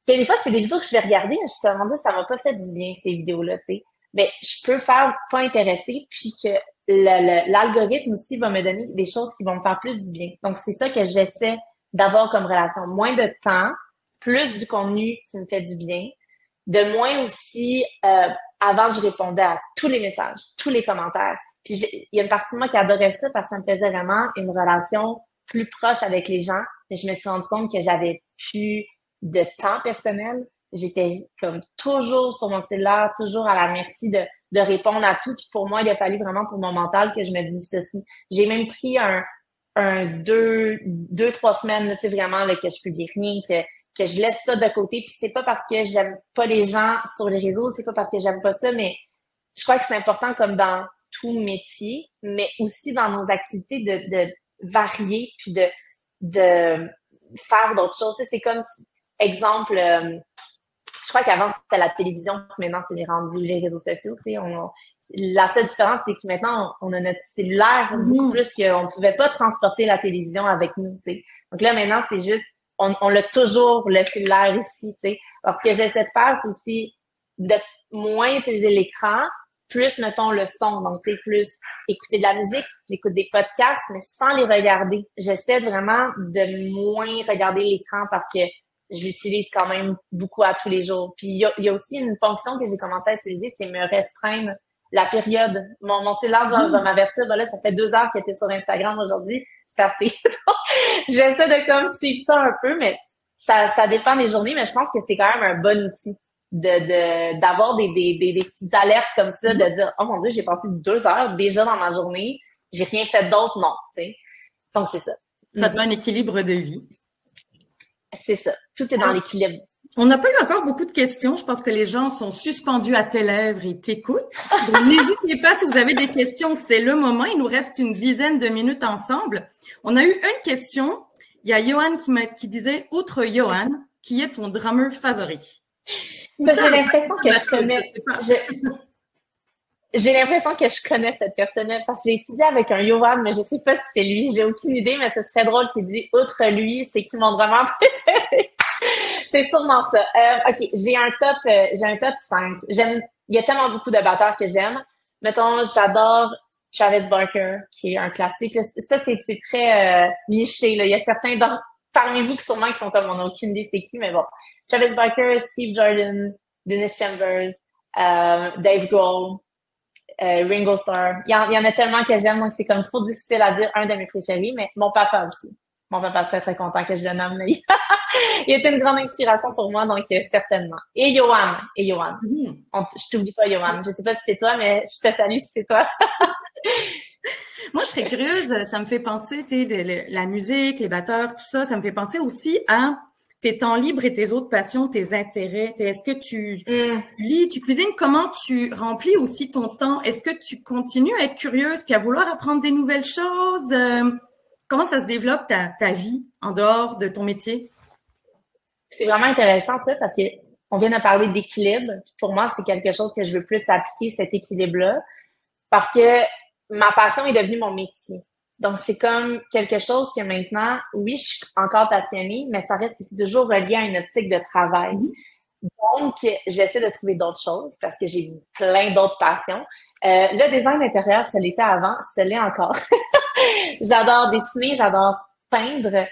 Puis des fois, c'est des vidéos que je vais regarder, je suis comme, ça m'a pas fait du bien, ces vidéos-là, tu sais. Mais je peux faire pas intéressé, puis que l'algorithme aussi va me donner des choses qui vont me faire plus du bien. Donc, c'est ça que j'essaie d'avoir comme relation. Moins de temps, plus du contenu qui me fait du bien. De moins aussi, avant, je répondais à tous les messages, tous les commentaires. Puis il y a une partie de moi qui adorait ça parce que ça me faisait vraiment une relation plus proche avec les gens. Mais je me suis rendu compte que j'avais plus de temps personnel. J'étais comme toujours sur mon cellulaire, toujours à la merci de répondre à tout. Puis pour moi, il a fallu vraiment pour mon mental que je me dise ceci. J'ai même pris deux, 3 semaines, là, tu sais, vraiment, là, que je publie rien, que je laisse ça de côté. Puis c'est pas parce que j'aime pas les gens sur les réseaux, c'est pas parce que j'aime pas ça, mais je crois que c'est important comme dans tout métier, mais aussi dans nos activités de varier puis de faire d'autres choses. Tu sais, c'est comme, exemple, je crois qu'avant, c'était la télévision, maintenant, c'est rendu les réseaux sociaux. Tu sais, la seule différence, c'est que maintenant, on a notre cellulaire beaucoup plus qu'on ne pouvait pas transporter la télévision avec nous. Tu sais. Donc là, maintenant, c'est juste, on l'a toujours, le cellulaire ici. Tu sais. Alors, ce que j'essaie de faire, c'est aussi de moins utiliser l'écran, plus, mettons, le son. Donc, tu sais, plus écouter de la musique, j'écoute des podcasts, mais sans les regarder. J'essaie vraiment de moins regarder l'écran parce que je l'utilise quand même beaucoup à tous les jours. Puis, il y a aussi une fonction que j'ai commencé à utiliser, c'est me restreindre la période. Mon cellulaire va m'avertir, ben là, ça fait 2 heures qu'il était sur Instagram aujourd'hui, c'est assez. J'essaie de comme suivre ça un peu, mais ça dépend des journées, mais je pense que c'est quand même un bon outil d'avoir des petites alertes comme ça, de dire, oh mon Dieu, j'ai passé 2 heures déjà dans ma journée, j'ai rien fait d'autre, non, tu sais. Donc, c'est ça. Ça te donne un équilibre de vie. C'est ça. Tout est dans l'équilibre. On n'a pas eu encore beaucoup de questions. Je pense que les gens sont suspendus à tes lèvres et t'écoutent. Donc, n'hésitez pas si vous avez des questions, c'est le moment. Il nous reste une dizaine de minutes ensemble. On a eu une question. Il y a Johan qui disait, outre Johan, qui est ton drummer favori? J'ai l'impression que je connais. J'ai l'impression que je connais cette personne-là parce que j'ai étudié avec un Johan, mais je sais pas si c'est lui. J'ai aucune idée, mais ce serait drôle qu'il dit, outre lui, c'est qui mon drummer préféré? C'est sûrement ça. OK, j'ai un top 5. Il y a tellement beaucoup de batteurs que j'aime. Mettons, j'adore Travis Barker, qui est un classique. Ça, c'est très niché, là. Il y a certains parmi vous qui sûrement qui sont comme, on n'a aucune idée c'est qui, mais bon. Travis Barker, Steve Jordan, Dennis Chambers, Dave Grohl, Ringo Starr. Il y en a tellement que j'aime, donc c'est comme trop difficile à dire un de mes préférés, mais mon papa aussi. Mon papa serait très content que je le nomme. Il était une grande inspiration pour moi, donc certainement. Et Johan. Je t'oublie pas, Johan. Je sais pas si c'est toi, mais je te salue si c'est toi. Moi, je serais curieuse. Ça me fait penser, tu sais, la musique, les batteurs, tout ça. Ça me fait penser aussi à tes temps libres et tes autres passions, tes intérêts. Est-ce que tu lis, tu cuisines? Comment tu remplis aussi ton temps? Est-ce que tu continues à être curieuse puis à vouloir apprendre des nouvelles choses? Comment ça se développe ta vie en dehors de ton métier? C'est vraiment intéressant ça parce que on vient de parler d'équilibre. Pour moi, c'est quelque chose que je veux plus appliquer, cet équilibre-là, parce que ma passion est devenue mon métier. Donc, c'est comme quelque chose que maintenant, oui, je suis encore passionnée, mais ça reste toujours relié à une optique de travail. Donc, j'essaie de trouver d'autres choses parce que j'ai plein d'autres passions. Le design d'intérieur, ça l'était avant, ça l'est encore. J'adore dessiner, j'adore peindre.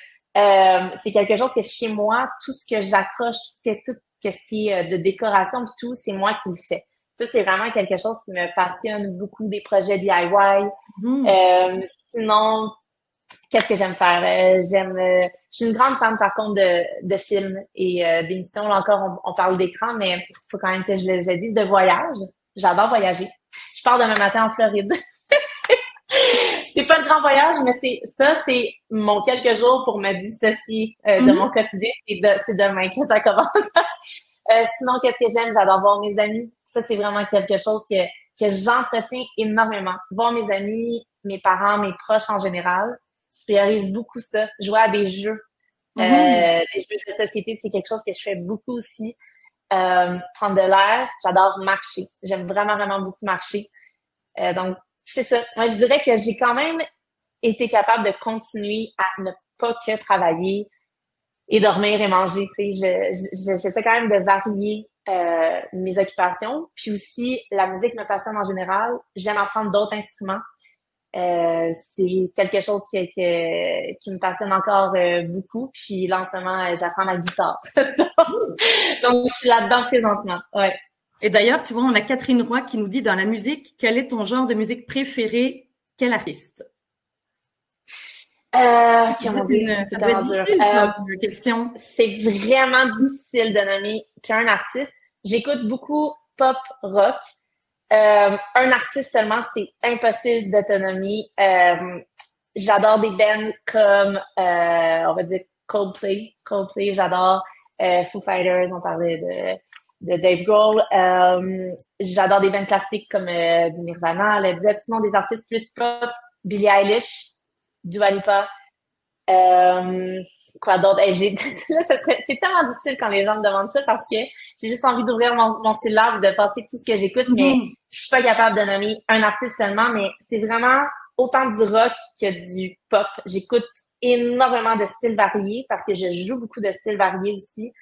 C'est quelque chose que chez moi, tout ce que j'accroche, tout ce qui est de décoration, tout, c'est moi qui le fais. Ça, c'est vraiment quelque chose qui me passionne beaucoup, des projets DIY. Sinon, qu'est-ce que j'aime faire? Je suis une grande fan, par contre, de films et d'émissions. Là encore, on parle d'écran, mais il faut quand même que je le dise, de voyage. J'adore voyager. Je pars demain matin en Floride. C'est pas le grand voyage, mais c'est mon quelques jours pour me dissocier de mon quotidien. C'est demain que ça commence. Sinon, qu'est-ce que j'aime? J'adore voir mes amis. Ça, c'est vraiment quelque chose que j'entretiens énormément. Voir mes amis, mes parents, mes proches en général. Je priorise beaucoup ça. Jouer à des jeux. Des jeux de société, c'est quelque chose que je fais beaucoup aussi. Prendre de l'air. J'adore marcher. J'aime vraiment, vraiment beaucoup marcher. Donc, c'est ça. Moi, je dirais que j'ai quand même été capable de continuer à ne pas que travailler et dormir et manger. Tu sais, j'essaie quand même de varier mes occupations. Puis aussi, la musique me passionne en général. J'aime apprendre d'autres instruments. C'est quelque chose qui me passionne encore beaucoup. Puis là, en ce moment, j'apprends la guitare. donc, je suis là-dedans présentement. Ouais. Et d'ailleurs, tu vois, on a Catherine Roy qui nous dit dans la musique, quel est ton genre de musique préféré? Quel artiste? C'est tellement dur. Comme question. C'est vraiment difficile de nommer qu'un artiste. J'écoute beaucoup pop rock. Un artiste seulement, c'est impossible d'autonomie. J'adore des bands comme, on va dire, Coldplay. Coldplay, j'adore. Foo Fighters, on parlait de Dave Grohl. J'adore des bands classiques comme Nirvana, Led Zeppelin, sinon des artistes plus pop, Billie Eilish, Dua Lipa. Quoi d'autre? C'est tellement difficile quand les gens me demandent ça parce que j'ai juste envie d'ouvrir mon cellulaire et de passer tout ce que j'écoute, mais je suis pas capable de nommer un artiste seulement, mais c'est vraiment autant du rock que du pop. J'écoute énormément de styles variés parce que je joue beaucoup de styles variés aussi.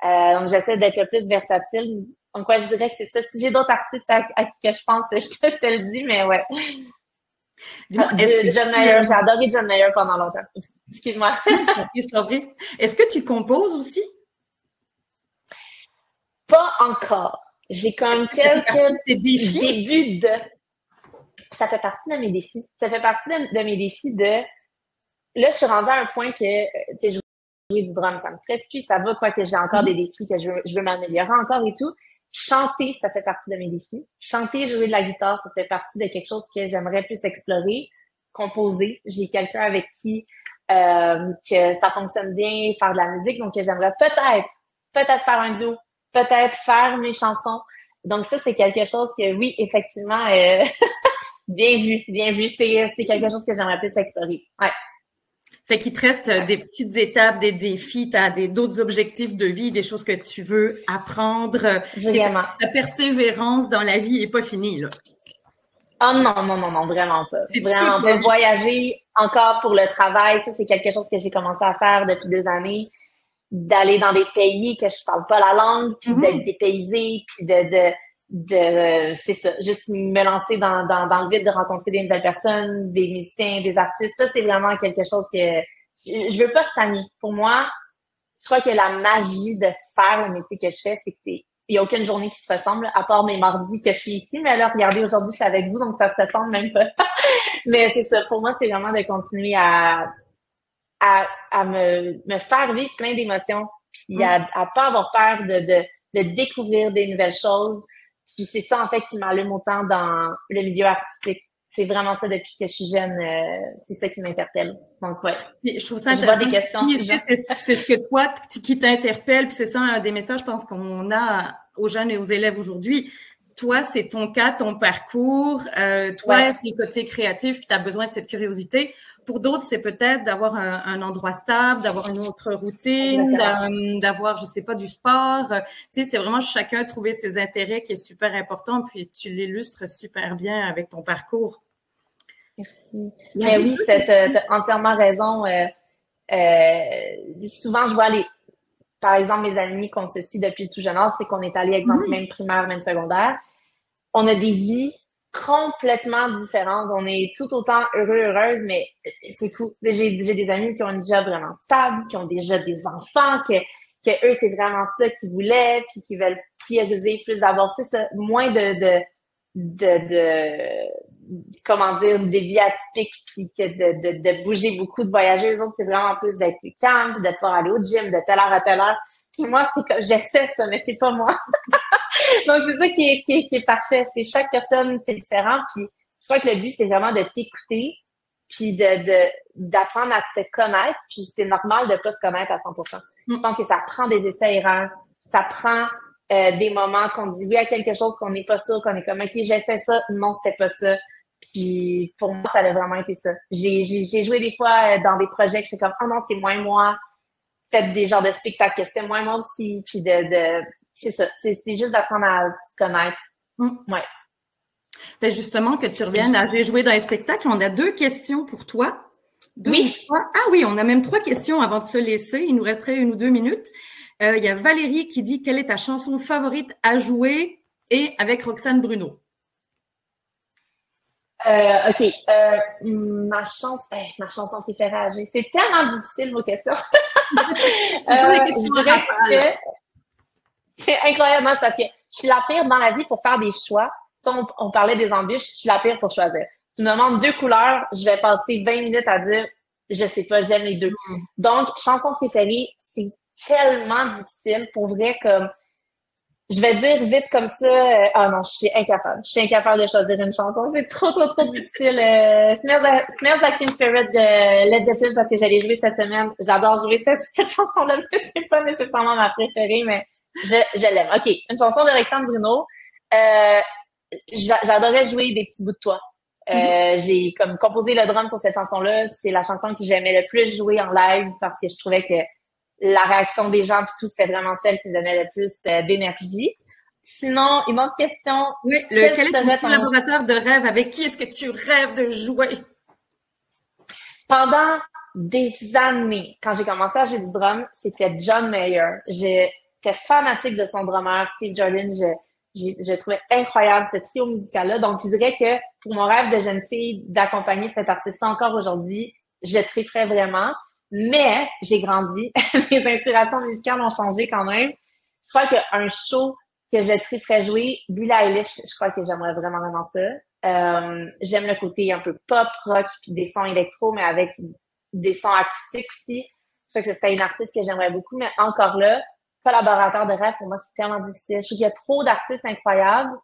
Donc, j'essaie d'être le plus versatile. Donc, ouais, je dirais que c'est ça. Si j'ai d'autres artistes à qui que je pense, je te le dis, mais ouais. Dis-moi, John Mayer, j'ai adoré John Mayer pendant longtemps. Excuse-moi. Est-ce que tu composes aussi? Pas encore. J'ai comme quelques débuts de... Ça fait partie de mes défis. Ça fait partie de mes défis de... Là, je suis rendue à un point que, tu sais, jouer du drum, ça me stresse plus, ça va, quoi que j'ai encore des défis, que je veux m'améliorer encore et tout. Chanter, ça fait partie de mes défis. Chanter, jouer de la guitare, ça fait partie de quelque chose que j'aimerais plus explorer. Composer, j'ai quelqu'un avec qui que ça fonctionne bien, faire de la musique, donc j'aimerais peut-être faire un duo, peut-être faire mes chansons. Donc ça, c'est quelque chose que, oui, effectivement, bien vu. C'est quelque chose que j'aimerais plus explorer. Ouais. Fait qu'il te reste des petites étapes, des défis, t'as d'autres objectifs de vie, des choses que tu veux apprendre. Vraiment. Ta persévérance dans la vie est pas finie, là. Oh non, vraiment pas. C'est vraiment pas. Voyager encore pour le travail, ça, c'est quelque chose que j'ai commencé à faire depuis 2 années. D'aller dans des pays que je parle pas la langue, puis d'être dépaysée, puis c'est ça, juste me lancer dans le vide, de rencontrer des nouvelles personnes, des musiciens, des artistes. Ça, c'est vraiment quelque chose que je veux pas stagner. Pour moi, je crois que la magie de faire le métier que je fais, c'est que il y a aucune journée qui se ressemble, à part mes mardis que je suis ici. Mais là, regardez, aujourd'hui, je suis avec vous, donc ça se ressemble même pas. Mais c'est ça. Pour moi, c'est vraiment de continuer à me faire vivre plein d'émotions, puis à pas avoir peur de découvrir des nouvelles choses. Puis c'est ça, en fait, qui m'allume autant dans le milieu artistique. C'est vraiment ça depuis que je suis jeune. C'est ça qui m'interpelle. Donc, ouais. Puis, je trouve ça intéressant. Je vois des questions. C'est ce que toi, qui t'interpelle. Puis c'est ça, un des messages, je pense, qu'on a aux jeunes et aux élèves aujourd'hui. Toi, c'est ton cas, ton parcours. Toi, c'est le côté créatif, puis tu as besoin de cette curiosité. Pour d'autres, c'est peut-être d'avoir un endroit stable, d'avoir une autre routine, d'avoir, je sais pas, du sport. Tu sais, c'est vraiment chacun trouver ses intérêts qui est super important, puis tu l'illustres super bien avec ton parcours. Merci. Mais oui, t'as entièrement raison. Souvent, je vois par exemple, mes amis qu'on se suit depuis tout jeune âge, c'est qu'on est allé, exemple, même primaire, même secondaire. On a des vies complètement différentes. On est tout autant heureuses, mais c'est fou. J'ai des amis qui ont une job vraiment stable, qui ont déjà des enfants, que eux, c'est vraiment ça qu'ils voulaient, puis qui veulent prioriser plus d'avoir fait ça, moins de comment dire, des vies atypiques, puis que de bouger beaucoup, de voyager. Eux autres, c'est vraiment plus d'être plus calme, puis de pouvoir aller au gym de telle heure à telle heure. Puis moi, c'est comme, j'essaie ça, mais c'est pas moi. Donc, c'est ça qui est parfait. C'est chaque personne, c'est différent. Puis, je crois que le but, c'est vraiment de t'écouter, puis d'apprendre à te connaître. Puis, c'est normal de pas se connaître à 100%. Je pense que ça prend des essais-erreurs. Ça prend des moments qu'on dit oui à quelque chose, qu'on n'est pas sûr, qu'on est comme, OK, j'essaie ça. Non, c'était pas ça. Puis, pour moi, ça a vraiment été ça. J'ai joué des fois dans des projets que j'étais comme, oh non, c'est moins moi. Faites des genres de spectacles que c'était moins moi aussi. Puis, c'est ça. C'est juste d'apprendre à se connaître. Ouais. Ben justement, que tu reviennes à J'ai joué dans les spectacles, on a 2 questions pour toi. Oui. Ah oui, on a même 3 questions avant de se laisser. Il nous resterait 1 ou 2 minutes. Il y a Valérie qui dit quelle est ta chanson favorite à jouer et avec Roxane Bruno. OK. Ma chanson préférée à jouer. C'est tellement difficile, vos questions. Je dirais que c'est incroyable, c'est parce que je suis la pire dans la vie pour faire des choix. Si on parlait des embûches, je suis la pire pour choisir. Tu me demandes 2 couleurs, je vais passer 20 minutes à dire, je sais pas, j'aime les 2. Donc, chanson préférée, c'est tellement difficile. Pour vrai, comme, je vais dire vite comme ça, ah non, je suis incapable. Je suis incapable de choisir une chanson. C'est trop difficile. Smells Like Teen Spirit de Led Zeppelin parce que j'allais jouer cette semaine. J'adore jouer cette chanson-là, mais c'est pas nécessairement ma préférée, mais je l'aime. OK. Une chanson d'Alexandre Bruno. J'adorais jouer des petits bouts de toi. J'ai comme composé le drum sur cette chanson-là. C'est la chanson que j'aimais le plus jouer en live parce que je trouvais que la réaction des gens puis tout, c'était vraiment celle qui me donnait le plus d'énergie. Sinon, une autre question. Oui, quel est ton collaborateur de rêve? Avec qui est-ce que tu rêves de jouer? Pendant des années, quand j'ai commencé à jouer du drum, c'était John Mayer. J'étais fanatique de son drummer, Steve Jordan. Je trouvais incroyable ce trio musical-là. Donc, je dirais que pour mon rêve de jeune fille, d'accompagner cet artiste encore aujourd'hui, je triperais vraiment. Mais j'ai grandi. Mes inspirations musicales ont changé quand même. Je crois qu'un show que je triperais jouer, Billie Eilish, je crois que j'aimerais vraiment ça. J'aime le côté un peu pop, rock, puis des sons électro, mais avec des sons acoustiques aussi. Je crois que c'est une artiste que j'aimerais beaucoup, mais encore là, collaborateur de rêve, pour moi, c'est tellement difficile. Je trouve qu'il y a trop d'artistes incroyables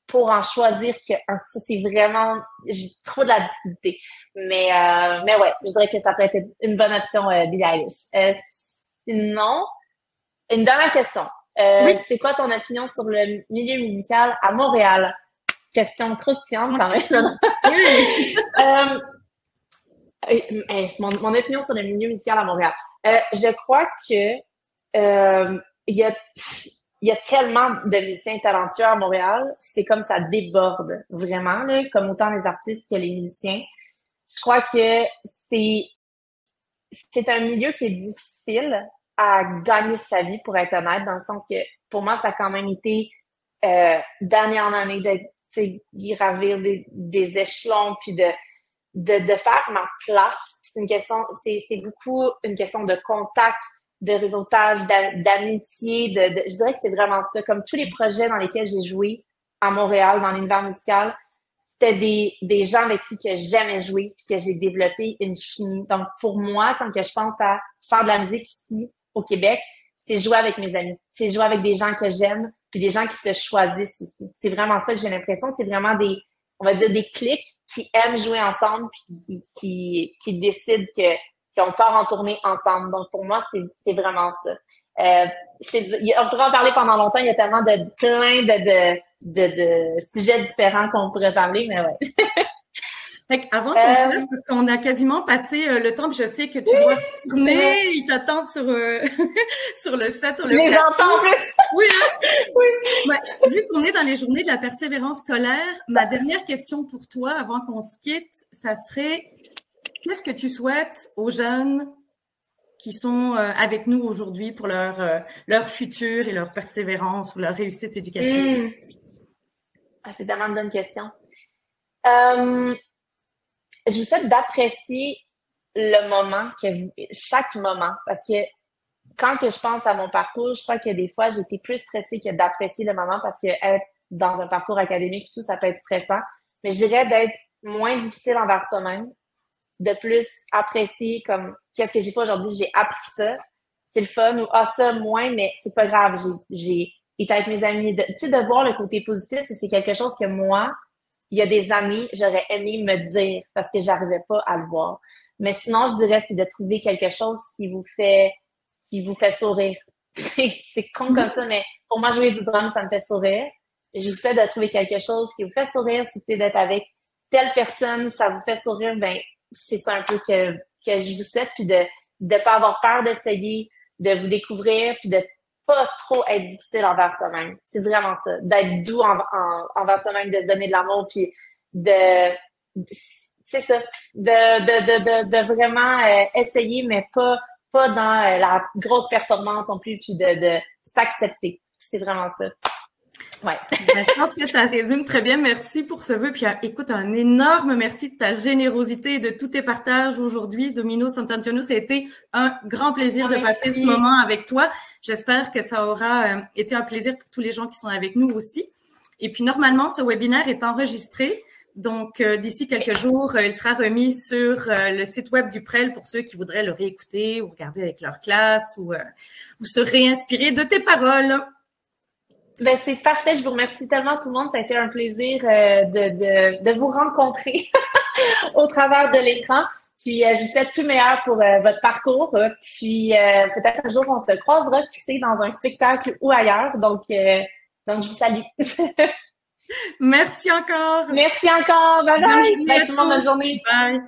pour en choisir qu'un. Ça, c'est vraiment, j'ai trop de la difficulté. Mais ouais, je dirais que ça peut être une bonne option, Billie Eilish. Sinon, une dernière question. Oui. C'est quoi ton opinion sur le milieu musical à Montréal? Question croustillante quand même. Mon opinion sur le milieu musical à Montréal. Je crois que il y a tellement de musiciens talentueux à Montréal, c'est comme ça déborde vraiment, là, comme autant les artistes que les musiciens. Je crois que c'est un milieu qui est difficile à gagner sa vie, pour être honnête, dans le sens que pour moi, ça a quand même été d'année en année de gravir des échelons, puis de faire ma place. C'est beaucoup une question de contact, de réseautage, d'amitié, je dirais que c'est vraiment ça. Comme tous les projets dans lesquels j'ai joué à Montréal, dans l'univers musical, c'était des gens avec qui que j'aimais jouer puis que j'ai développé une chimie. Donc, pour moi, quand que je pense à faire de la musique ici, au Québec, c'est jouer avec mes amis. C'est jouer avec des gens que j'aime puis des gens qui se choisissent aussi. C'est vraiment ça que j'ai l'impression. C'est vraiment on va dire des clics qui aiment jouer ensemble puis qui décident qu'on part en tournée ensemble. Donc, pour moi, c'est vraiment ça. On pourrait en parler pendant longtemps. Il y a tellement plein de sujets différents qu'on pourrait parler, mais ouais. Fait avant qu'on se lève, parce qu'on a quasiment passé le temps, puis je sais que tu dois tourner, ils t'attendent sur sur le set. Je les entends en plus. Oui, hein? Oui. Ouais, vu qu'on est dans les journées de la persévérance scolaire, ma dernière question pour toi, avant qu'on se quitte, ça serait: qu'est-ce que tu souhaites aux jeunes qui sont avec nous aujourd'hui pour leur futur et leur persévérance ou leur réussite éducative? Ah, c'est tellement une bonne question. Je vous souhaite d'apprécier le moment, chaque moment, parce que quand que je pense à mon parcours, je crois que des fois, j'ai été plus stressée que d'apprécier le moment parce que être dans un parcours académique et tout, ça peut être stressant. Mais je dirais d'être moins difficile envers soi-même, de plus apprécier comme qu'est-ce que j'ai fait aujourd'hui, j'ai appris ça, c'est le fun, ou ça moins, mais c'est pas grave, j'ai été avec mes amis, de voir le côté positif, c'est quelque chose que moi, il y a des années, j'aurais aimé me dire parce que j'arrivais pas à le voir. Mais sinon, je dirais, c'est de trouver quelque chose qui vous fait sourire. C'est con comme ça, mais pour moi, jouer du drum, ça me fait sourire. Je vous souhaite de trouver quelque chose qui vous fait sourire. Si c'est d'être avec telle personne, ça vous fait sourire, ben, c'est ça un peu que je vous souhaite, puis de pas avoir peur d'essayer, de vous découvrir, puis de pas trop être difficile envers soi-même. C'est vraiment ça. D'être doux envers soi-même, de se donner de l'amour, puis c'est ça. De vraiment essayer, mais pas dans la grosse performance non plus, puis de s'accepter. C'est vraiment ça. Ouais. Je pense que ça résume très bien. Merci pour ce vœu. Puis écoute, un énorme merci de ta générosité et de tous tes partages aujourd'hui. Domino Sant'Antonio, ça a été un grand plaisir de passer ce moment avec toi. J'espère que ça aura été un plaisir pour tous les gens qui sont avec nous aussi. Et puis normalement, ce webinaire est enregistré. Donc, d'ici quelques jours, il sera remis sur le site web du PREL pour ceux qui voudraient le réécouter ou regarder avec leur classe ou se réinspirer de tes paroles. Ben, c'est parfait. Je vous remercie tellement tout le monde. Ça a été un plaisir de vous rencontrer au travers de l'écran. Puis, je vous souhaite tout le meilleur pour votre parcours. Puis, peut-être un jour, on se croisera, qui sait, dans un spectacle ou ailleurs. Donc je vous salue. Merci encore. Merci encore. Bye bye. Bye tout le monde. Bonne journée. Bye.